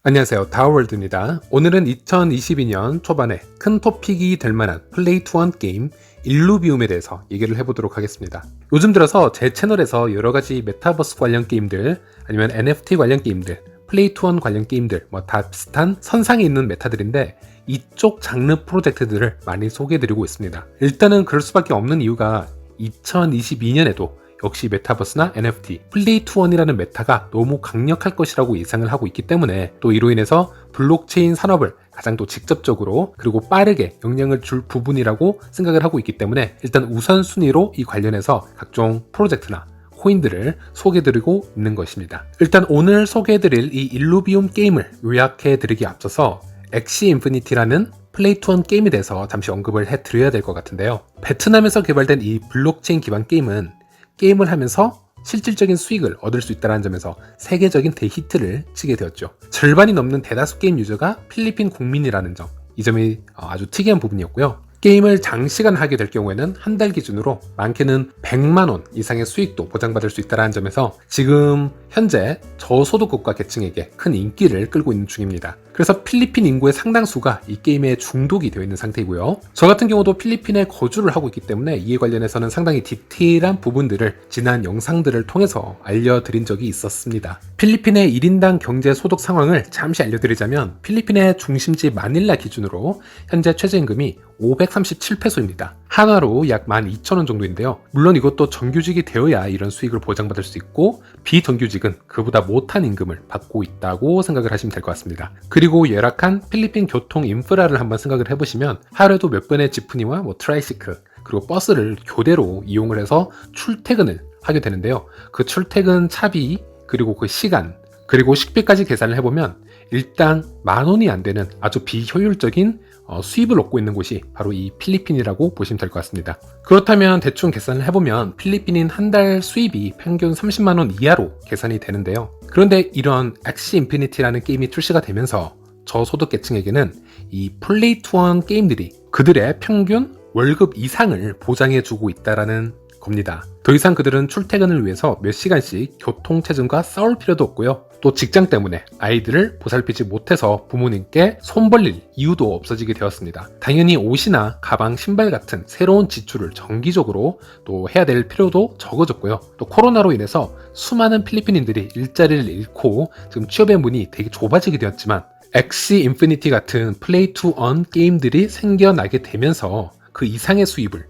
안녕하세요. 다워월드입니다. 오늘은 2022년 초반에 큰 토픽이 될 만한 플레이 투 원 게임 일루비움에 대해서 얘기를 해보도록 하겠습니다. 요즘 들어서 제 채널에서 여러가지 메타버스 관련 게임들 아니면 NFT 관련 게임들 플레이 투 원 관련 게임들 다 비슷한 선상에 있는 메타들인데 이쪽 장르 프로젝트들을 많이 소개해드리고 있습니다. 일단은 그럴 수밖에 없는 이유가 2022년에도 역시 메타버스나 NFT, 플레이 투 원이라는 메타가 너무 강력할 것이라고 예상을 하고 있기 때문에 또 이로 인해서 블록체인 산업을 가장 또 직접적으로 그리고 빠르게 영향을 줄 부분이라고 생각을 하고 있기 때문에 일단 우선순위로 이 관련해서 각종 프로젝트나 코인들을 소개해드리고 있는 것입니다. 일단 오늘 소개해드릴 이 일루비움 게임을 요약해드리기에 앞서서 엑시 인피니티라는 플레이 투 원 게임에 대해서 잠시 언급을 해드려야 될 것 같은데요. 베트남에서 개발된 이 블록체인 기반 게임은 게임을 하면서 실질적인 수익을 얻을 수 있다는 점에서 세계적인 대히트를 치게 되었죠. 절반이 넘는 대다수 게임 유저가 필리핀 국민이라는 점, 이 점이 아주 특이한 부분이었고요. 게임을 장시간 하게 될 경우에는 한 달 기준으로 많게는 100만원 이상의 수익도 보장받을 수 있다는 점에서 지금 현재 저소득국가 계층에게 큰 인기를 끌고 있는 중입니다. 그래서 필리핀 인구의 상당수가 이 게임에 중독이 되어 있는 상태이고요. 저 같은 경우도 필리핀에 거주를 하고 있기 때문에 이에 관련해서는 상당히 디테일한 부분들을 지난 영상들을 통해서 알려드린 적이 있었습니다. 필리핀의 1인당 경제 소득 상황을 잠시 알려드리자면 필리핀의 중심지 마닐라 기준으로 현재 최저임금이 537페소입니다. 한화로 약 12,000원 정도인데요. 물론 이것도 정규직이 되어야 이런 수익을 보장받을 수 있고 비정규직은 그보다 못한 임금을 받고 있다고 생각을 하시면 될 것 같습니다. 그리고 열악한 필리핀 교통 인프라를 한번 생각을 해보시면 하루에도 몇 번의 지프니와 트라이시클 그리고 버스를 교대로 이용을 해서 출퇴근을 하게 되는데요. 그 출퇴근 차비 그리고 그 시간 그리고 식비까지 계산을 해보면 일당 10,000원이 안 되는 아주 비효율적인 수입을 얻고 있는 곳이 바로 이 필리핀이라고 보시면 될 것 같습니다. 그렇다면 대충 계산을 해보면 필리핀인 한 달 수입이 평균 30만원 이하로 계산이 되는데요. 그런데 이런 엑시 인피니티라는 게임이 출시가 되면서 저소득 계층에게는 이 플레이 투 원 게임들이 그들의 평균 월급 이상을 보장해주고 있다는 겁니다. 더 이상 그들은 출퇴근을 위해서 몇 시간씩 교통체증과 싸울 필요도 없고요. 또 직장 때문에 아이들을 보살피지 못해서 부모님께 손 벌릴 이유도 없어지게 되었습니다. 당연히 옷이나 가방, 신발 같은 새로운 지출을 정기적으로 또 해야 될 필요도 적어졌고요. 또 코로나로 인해서 수많은 필리핀인들이 일자리를 잃고 지금 취업의 문이 되게 좁아지게 되었지만 엑시 인피니티 같은 플레이 투 원 게임들이 생겨나게 되면서 그 이상의 수입을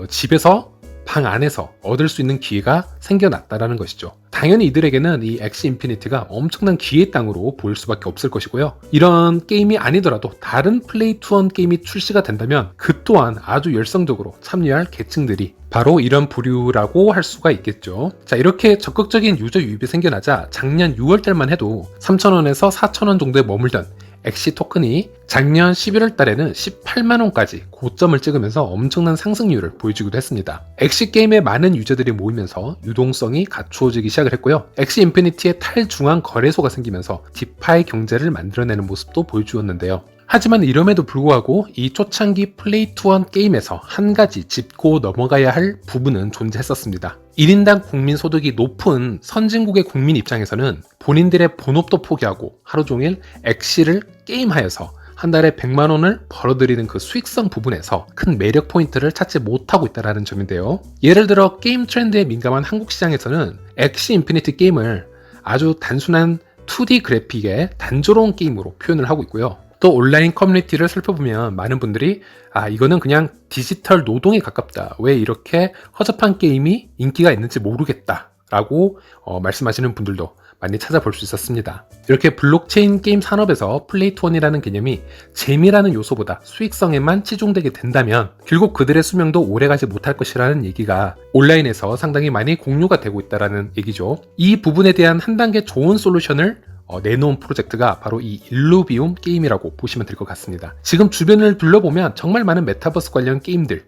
집에서 방 안에서 얻을 수 있는 기회가 생겨났다는 것이죠. 당연히 이들에게는 이 엑시 인피니티가 엄청난 기회의 땅으로 보일 수밖에 없을 것이고요. 이런 게임이 아니더라도 다른 플레이 투 원 게임이 출시가 된다면 그 또한 아주 열성적으로 참여할 계층들이 바로 이런 부류라고 할 수가 있겠죠. 자, 이렇게 적극적인 유저 유입이 생겨나자 작년 6월달만 해도 3,000원에서 4,000원 정도에 머물던 엑시 토큰이 작년 11월 달에는 18만원까지 고점을 찍으면서 엄청난 상승률을 보여주기도 했습니다. 엑시 게임에 많은 유저들이 모이면서 유동성이 갖추어지기 시작을 했고요. 엑시 인피니티의 탈중앙 거래소가 생기면서 디파이 경제를 만들어내는 모습도 보여주었는데요. 하지만 이럼에도 불구하고 이 초창기 플레이 투 원 게임에서 한 가지 짚고 넘어가야 할 부분은 존재했었습니다. 1인당 국민 소득이 높은 선진국의 국민 입장에서는 본인들의 본업도 포기하고 하루 종일 엑시를 게임하여서 한 달에 100만원을 벌어들이는 그 수익성 부분에서 큰 매력 포인트를 찾지 못하고 있다는 점인데요. 예를 들어 게임 트렌드에 민감한 한국 시장에서는 엑시 인피니티 게임을 아주 단순한 2D 그래픽의 단조로운 게임으로 표현을 하고 있고요. 또 온라인 커뮤니티를 살펴보면 많은 분들이 이거는 그냥 디지털 노동에 가깝다. 왜 이렇게 허접한 게임이 인기가 있는지 모르겠다. 라고 말씀하시는 분들도 많이 찾아볼 수 있었습니다. 이렇게 블록체인 게임 산업에서 플레이 투 원이라는 개념이 재미라는 요소보다 수익성에만 치중되게 된다면 결국 그들의 수명도 오래가지 못할 것이라는 얘기가 온라인에서 상당히 많이 공유가 되고 있다는 얘기죠. 이 부분에 대한 한 단계 좋은 솔루션을 내놓은 프로젝트가 바로 이 일루비움 게임이라고 보시면 될 것 같습니다. 지금 주변을 둘러보면 정말 많은 메타버스 관련 게임들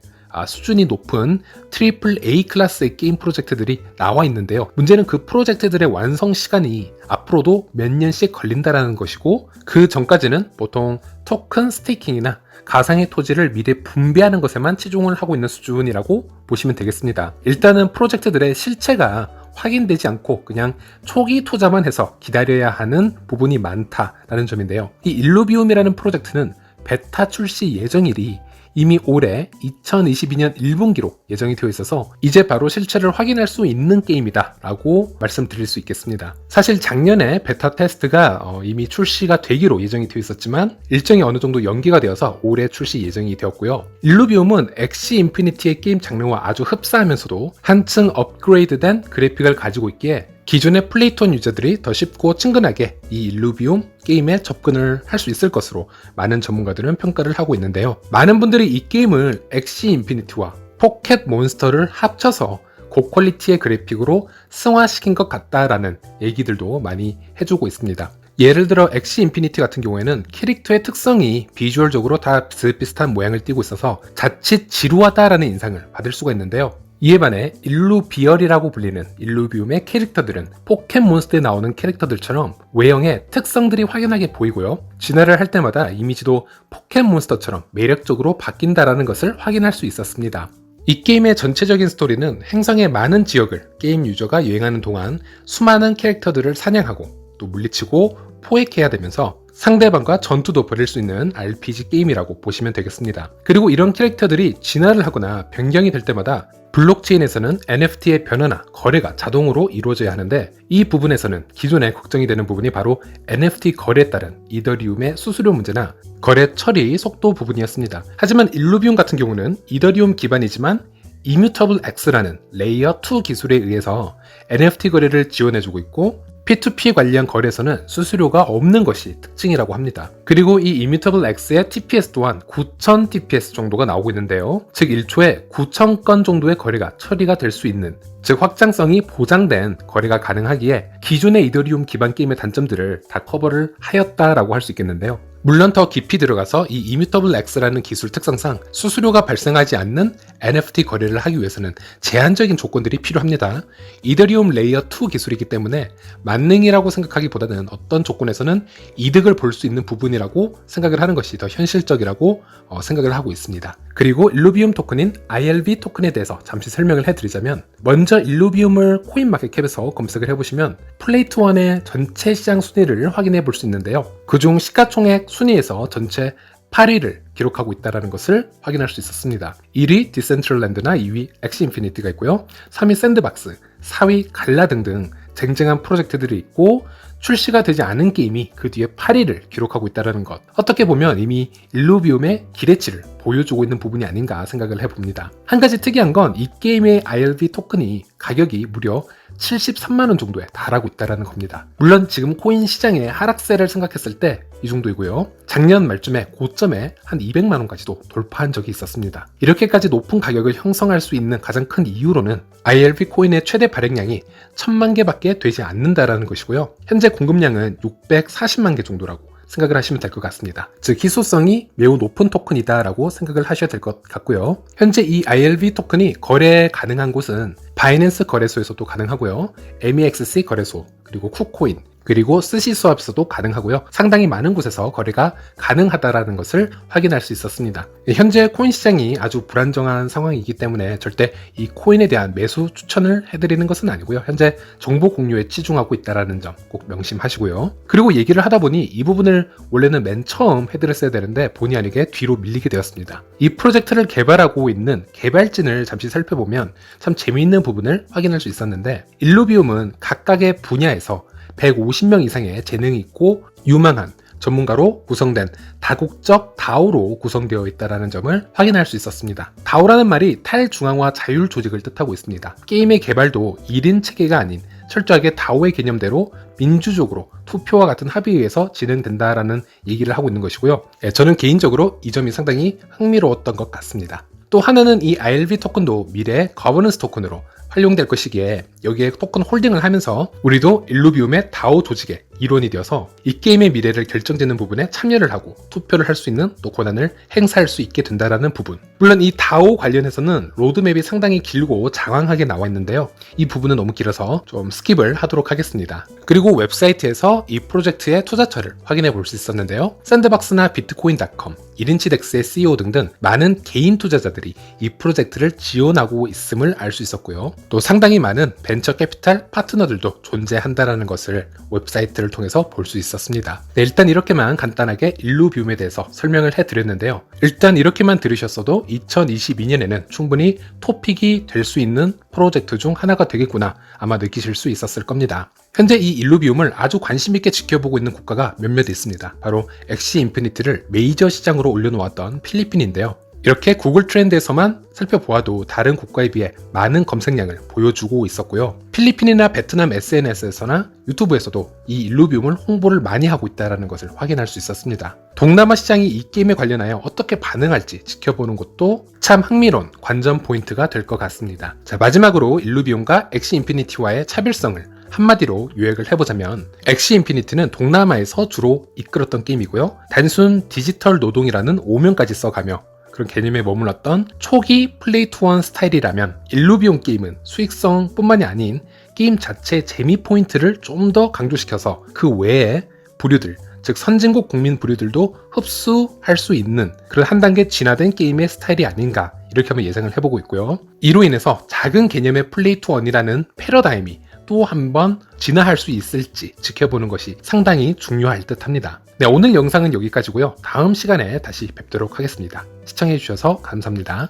수준이 높은 트리플 A 클래스의 게임 프로젝트들이 나와 있는데요. 문제는 그 프로젝트들의 완성 시간이 앞으로도 몇 년씩 걸린다는 것이고 그 전까지는 보통 토큰 스테이킹이나 가상의 토지를 미래 분배하는 것에만 치중을 하고 있는 수준이라고 보시면 되겠습니다. 일단은 프로젝트들의 실체가 확인되지 않고 그냥 초기 투자만 해서 기다려야 하는 부분이 많다라는 점인데요. 이 일루비움이라는 프로젝트는 베타 출시 예정일이 이미 올해 2022년 1분기로 예정이 되어 있어서 이제 바로 실체를 확인할 수 있는 게임이다 라고 말씀드릴 수 있겠습니다. 사실 작년에 베타 테스트가 이미 출시가 되기로 예정이 되어 있었지만 일정이 어느 정도 연기가 되어서 올해 출시 예정이 되었고요. 일루비움은 엑시 인피니티의 게임 장르와 아주 흡사하면서도 한층 업그레이드된 그래픽을 가지고 있기에 기존의 플레이톤 유저들이 더 쉽고 친근하게 이 일루비움 게임에 접근을 할 수 있을 것으로 많은 전문가들은 평가를 하고 있는데요. 많은 분들이 이 게임을 엑시 인피니티와 포켓 몬스터를 합쳐서 고퀄리티의 그래픽으로 승화시킨 것 같다라는 얘기들도 많이 해주고 있습니다. 예를 들어 엑시 인피니티 같은 경우에는 캐릭터의 특성이 비주얼적으로 다 비슷비슷한 모양을 띠고 있어서 자칫 지루하다라는 인상을 받을 수가 있는데요. 이에 반해 일루비얼이라고 불리는 일루비움의 캐릭터들은 포켓몬스터에 나오는 캐릭터들처럼 외형의 특성들이 확연하게 보이고요. 진화를 할 때마다 이미지도 포켓몬스터처럼 매력적으로 바뀐다라는 것을 확인할 수 있었습니다. 이 게임의 전체적인 스토리는 행성의 많은 지역을 게임 유저가 여행하는 동안 수많은 캐릭터들을 사냥하고 또 물리치고 포획해야 되면서 상대방과 전투도 벌일 수 있는 RPG 게임이라고 보시면 되겠습니다. 그리고 이런 캐릭터들이 진화를 하거나 변경이 될 때마다 블록체인에서는 NFT의 변화나 거래가 자동으로 이루어져야 하는데 이 부분에서는 기존에 걱정이 되는 부분이 바로 NFT 거래에 따른 이더리움의 수수료 문제나 거래 처리 속도 부분이었습니다. 하지만 일루비움 같은 경우는 이더리움 기반이지만 이뮤터블 X라는 레이어 2 기술에 의해서 NFT 거래를 지원해주고 있고 P2P 관련 거래에서는 수수료가 없는 것이 특징이라고 합니다. 그리고 이 이뮤터블 X의 TPS 또한 9000 TPS 정도가 나오고 있는데요. 즉 1초에 9000건 정도의 거래가 처리가 될 수 있는, 즉 확장성이 보장된 거래가 가능하기에 기존의 이더리움 기반 게임의 단점들을 다 커버를 하였다라고 할 수 있겠는데요. 물론 더 깊이 들어가서 이 이뮤터블 X라는 기술 특성상 수수료가 발생하지 않는 NFT 거래를 하기 위해서는 제한적인 조건들이 필요합니다. 이더리움 레이어 2 기술이기 때문에 만능이라고 생각하기보다는 어떤 조건에서는 이득을 볼 수 있는 부분이라고 생각을 하는 것이 더 현실적이라고 생각을 하고 있습니다. 그리고 일루비움 토큰인 ILV 토큰에 대해서 잠시 설명을 해드리자면, 먼저 일루비움을 코인마켓캡에서 검색을 해보시면 플레이투1의 전체 시장 순위를 확인해 볼 수 있는데요. 그중 시가총액 순위에서 전체 8위를 기록하고 있다는 것을 확인할 수 있었습니다. 1위 디센트럴랜드나 2위 엑시 인피니티가 있고요. 3위 샌드박스, 4위 갈라 등등 쟁쟁한 프로젝트들이 있고 출시가 되지 않은 게임이 그 뒤에 8위를 기록하고 있다는 것. 어떻게 보면 이미 일루비움의 기대치를 보여주고 있는 부분이 아닌가 생각을 해봅니다. 한 가지 특이한 건 이 게임의 ILV 토큰이 가격이 무려 73만원 정도에 달하고 있다는 겁니다. 물론 지금 코인 시장의 하락세를 생각했을 때 이 정도이고요. 작년 말쯤에 고점에 한 200만원까지도 돌파한 적이 있었습니다. 이렇게까지 높은 가격을 형성할 수 있는 가장 큰 이유로는 ILV 코인의 최대 발행량이 1000만 개밖에 되지 않는다라는 것이고요. 현재 공급량은 640만 개 정도라고 생각을 하시면 될 것 같습니다. 즉 희소성이 매우 높은 토큰이다 라고 생각을 하셔야 될 것 같고요. 현재 이 ILV 토큰이 거래 가능한 곳은 바이낸스 거래소에서도 가능하고요. MEXC 거래소, 그리고 쿠코인, 그리고 스시스왑에서도 가능하고요. 상당히 많은 곳에서 거래가 가능하다라는 것을 확인할 수 있었습니다. 현재 코인 시장이 아주 불안정한 상황이기 때문에 절대 이 코인에 대한 매수 추천을 해드리는 것은 아니고요. 현재 정보 공유에 치중하고 있다는 점 꼭 명심하시고요. 그리고 얘기를 하다 보니 이 부분을 원래는 맨 처음 해드렸어야 되는데 본의 아니게 뒤로 밀리게 되었습니다. 이 프로젝트를 개발하고 있는 개발진을 잠시 살펴보면 참 재미있는 부분을 확인할 수 있었는데, 일루비움은 각각의 분야에서 150명 이상의 재능이 있고 유망한 전문가로 구성된 다국적 DAO로 구성되어 있다는 점을 확인할 수 있었습니다. DAO라는 말이 탈중앙화 자율 조직을 뜻하고 있습니다. 게임의 개발도 1인 체계가 아닌 철저하게 DAO의 개념대로 민주적으로 투표와 같은 합의에 의해서 진행된다라는 얘기를 하고 있는 것이고요. 저는 개인적으로 이 점이 상당히 흥미로웠던 것 같습니다. 또 하나는 이 ILV 토큰도 미래의 거버넌스 토큰으로 활용될 것이기에 여기에 토큰 홀딩을 하면서 우리도 일루비움의 DAO 조직의 일원이 되어서 이 게임의 미래를 결정짓는 부분에 참여를 하고 투표를 할 수 있는 또 권한을 행사할 수 있게 된다는 부분. 물론 이 DAO 관련해서는 로드맵이 상당히 길고 장황하게 나와 있는데요. 이 부분은 너무 길어서 좀 스킵을 하도록 하겠습니다. 그리고 웹사이트에서 이 프로젝트의 투자처를 확인해 볼 수 있었는데요. 샌드박스나 비트코인.com, 1인치덱스의 CEO 등등 많은 개인 투자자들이 이 프로젝트를 지원하고 있음을 알 수 있었고요. 또 상당히 많은 벤처 캐피탈 파트너들도 존재한다라는 것을 웹사이트를 통해서 볼 수 있었습니다. 네, 일단 이렇게만 간단하게 일루비움에 대해서 설명을 해드렸는데요. 일단 이렇게만 들으셨어도 2022년에는 충분히 토픽이 될 수 있는 프로젝트 중 하나가 되겠구나 아마 느끼실 수 있었을 겁니다. 현재 이 일루비움을 아주 관심있게 지켜보고 있는 국가가 몇몇 있습니다. 바로 엑시 인피니티를 메이저 시장으로 올려놓았던 필리핀인데요. 이렇게 구글 트렌드에서만 살펴보아도 다른 국가에 비해 많은 검색량을 보여주고 있었고요. 필리핀이나 베트남 SNS에서나 유튜브에서도 이 일루비움을 홍보를 많이 하고 있다는 것을 확인할 수 있었습니다. 동남아 시장이 이 게임에 관련하여 어떻게 반응할지 지켜보는 것도 참 흥미로운 관전 포인트가 될 것 같습니다. 자, 마지막으로 일루비움과 엑시 인피니티와의 차별성을 한마디로 요약을 해보자면 엑시 인피니티는 동남아에서 주로 이끌었던 게임이고요. 단순 디지털 노동이라는 오명까지 써가며 그런 개념에 머물렀던 초기 플레이 투 원 스타일이라면 일루비움 게임은 수익성 뿐만이 아닌 게임 자체의 재미 포인트를 좀 더 강조시켜서 그 외에 부류들, 즉 선진국 국민 부류들도 흡수할 수 있는 그런 한 단계 진화된 게임의 스타일이 아닌가 이렇게 한번 예상을 해보고 있고요. 이로 인해서 작은 개념의 플레이 투 원이라는 패러다임이 또 한번 진화할 수 있을지 지켜보는 것이 상당히 중요할 듯 합니다. 네, 오늘 영상은 여기까지고요. 다음 시간에 다시 뵙도록 하겠습니다. 시청해주셔서 감사합니다.